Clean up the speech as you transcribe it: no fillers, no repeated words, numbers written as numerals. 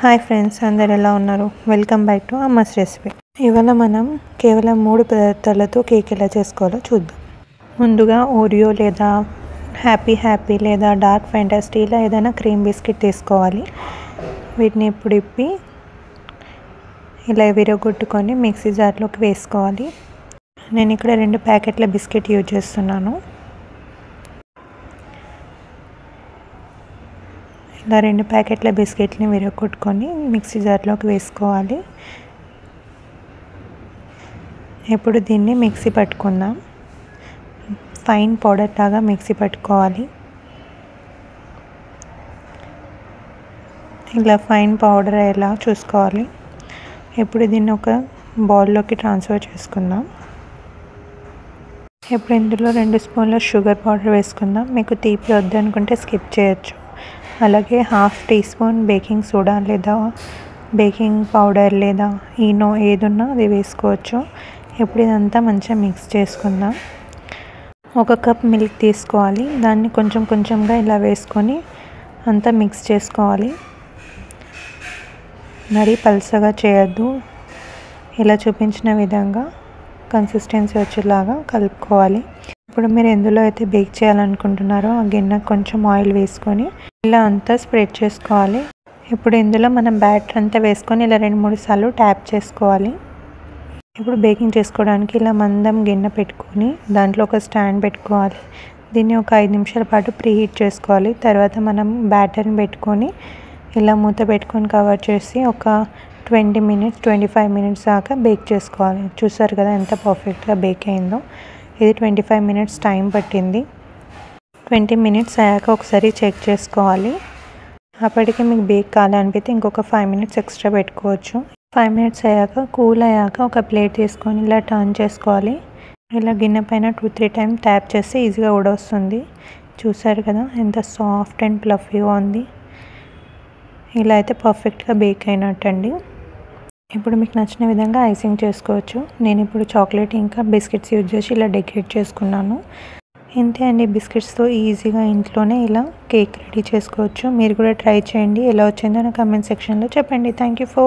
Hi friends, అందరు ఎలా ఉన్నారు? Welcome back to Amma's recipe. ఇవాళ మనం కేవలం 3 పదార్థాలతో కేక్ ఎలా చేసుకోవాలో చూద్దాం. ముందుగా ఓరియో లేదా హ్యాపీ లేదా డార్క్ ఫ్యాంటసీ ఇలా ఏదైనా క్రీమ్ బిస్కెట్ తీసుకోవాలి. వీటిని ఇప్పుడు ఇప్పి ఇలా విరగొట్టుకొని మిక్సీ జార్లోకి వేసుకోవాలి. నేను ఇక్కడ 2 ప్యాకెట్ల బిస్కెట్ యూజ్ చేస్తున్నాను. ఇలా 2 ప్యాకెట్ల బిస్కెట్ని విరగొట్టుకొని మిక్సీ జార్లోకి వేసుకోవాలి. ఇప్పుడు దీన్ని మిక్సీ పట్టుకుందాం. ఫైన్ పౌడర్ లాగా మిక్సీ పట్టుకోవాలి. ఇలా ఫైన్ పౌడర్ అయ్యేలా చూసుకోవాలి. ఇప్పుడు దీన్ని ఒక బౌల్లోకి ట్రాన్స్ఫర్ చేసుకుందాం. ఇప్పుడు ఇందులో 2 స్పూన్ల షుగర్ పౌడర్ వేసుకుందాం. మీకు తీపి వద్దనుకుంటే స్కిప్ చేయొచ్చు. అలాగే ½ టీ స్పూన్ బేకింగ్ సోడా లేదా బేకింగ్ పౌడర్ లేదా ఈనో ఏదున్నా అది వేసుకోవచ్చు. ఇప్పుడు ఇదంతా మంచిగా మిక్స్ చేసుకుందాం. 1 కప్ మిల్క్ తీసుకోవాలి. దాన్ని కొంచెంగా ఇలా వేసుకొని అంతా మిక్స్ చేసుకోవాలి. మరీ పల్చగా చేయొద్దు. ఇలా చూపించిన విధంగా కన్సిస్టెన్సీ వచ్చేలాగా కలుపుకోవాలి. ఇప్పుడు మీరు ఎందులో అయితే బేక్ చేయాలనుకుంటున్నారో ఆ గిన్నె కొంచెం ఆయిల్ వేసుకొని ఇలా అంతా స్ప్రెడ్ చేసుకోవాలి. ఇప్పుడు ఇందులో మనం బ్యాటర్ అంతా వేసుకొని ఇలా 2-3 సార్లు ట్యాప్ చేసుకోవాలి. ఇప్పుడు బేకింగ్ చేసుకోవడానికి ఇలా మందం గిన్నె పెట్టుకొని దాంట్లో ఒక స్టాండ్ పెట్టుకోవాలి. దీన్ని ఒక 5 నిమిషాల పాటు ప్రీహీట్ చేసుకోవాలి. తర్వాత మనం బ్యాటర్ని పెట్టుకొని ఇలా మూత పెట్టుకొని కవర్ చేసి ఒక 25 మినిట్స్ దాకా బేక్ చేసుకోవాలి. చూసారు కదా ఎంత పర్ఫెక్ట్గా బేక్ అయిందో. ఇది 25 మినిట్స్ టైం పట్టింది. 20 మినిట్స్ అయ్యాక ఒకసారి చెక్ చేసుకోవాలి. అప్పటికి మీకు బేక్ కావాలనిపిస్తే ఇంకొక 5 మినిట్స్ ఎక్స్ట్రా పెట్టుకోవచ్చు. 5 మినిట్స్ అయ్యాక కూల్ అయ్యాక ఒక ప్లేట్ తీసుకొని ఇలా టర్న్ చేసుకోవాలి. ఇలా గిన్నె పైన 2-3 టైమ్స్ ట్యాప్ చేస్తే ఈజీగా ఊడొస్తుంది. చూసారు కదా ఎంత సాఫ్ట్ అండ్ ఫ్లఫీగా ఉంది. ఇలా అయితే పర్ఫెక్ట్గా బేక్ అయినట్టండి. ఇప్పుడు మీకు నచ్చిన విధంగా ఐసింగ్ చేసుకోవచ్చు. నేను ఇప్పుడు చాక్లెట్ ఇంకా బిస్కెట్స్ యూజ్ చేసి ఇలా డెకరేట్ చేసుకున్నాను. ఇంతే అండి, బిస్కెట్స్తో ఈజీగా ఇంట్లోనే ఇలా కేక్ రెడీ చేసుకోవచ్చు. మీరు కూడా ట్రై చేయండి. ఎలా వచ్చిందో నా కామెంట్ సెక్షన్లో చెప్పండి. Thank you for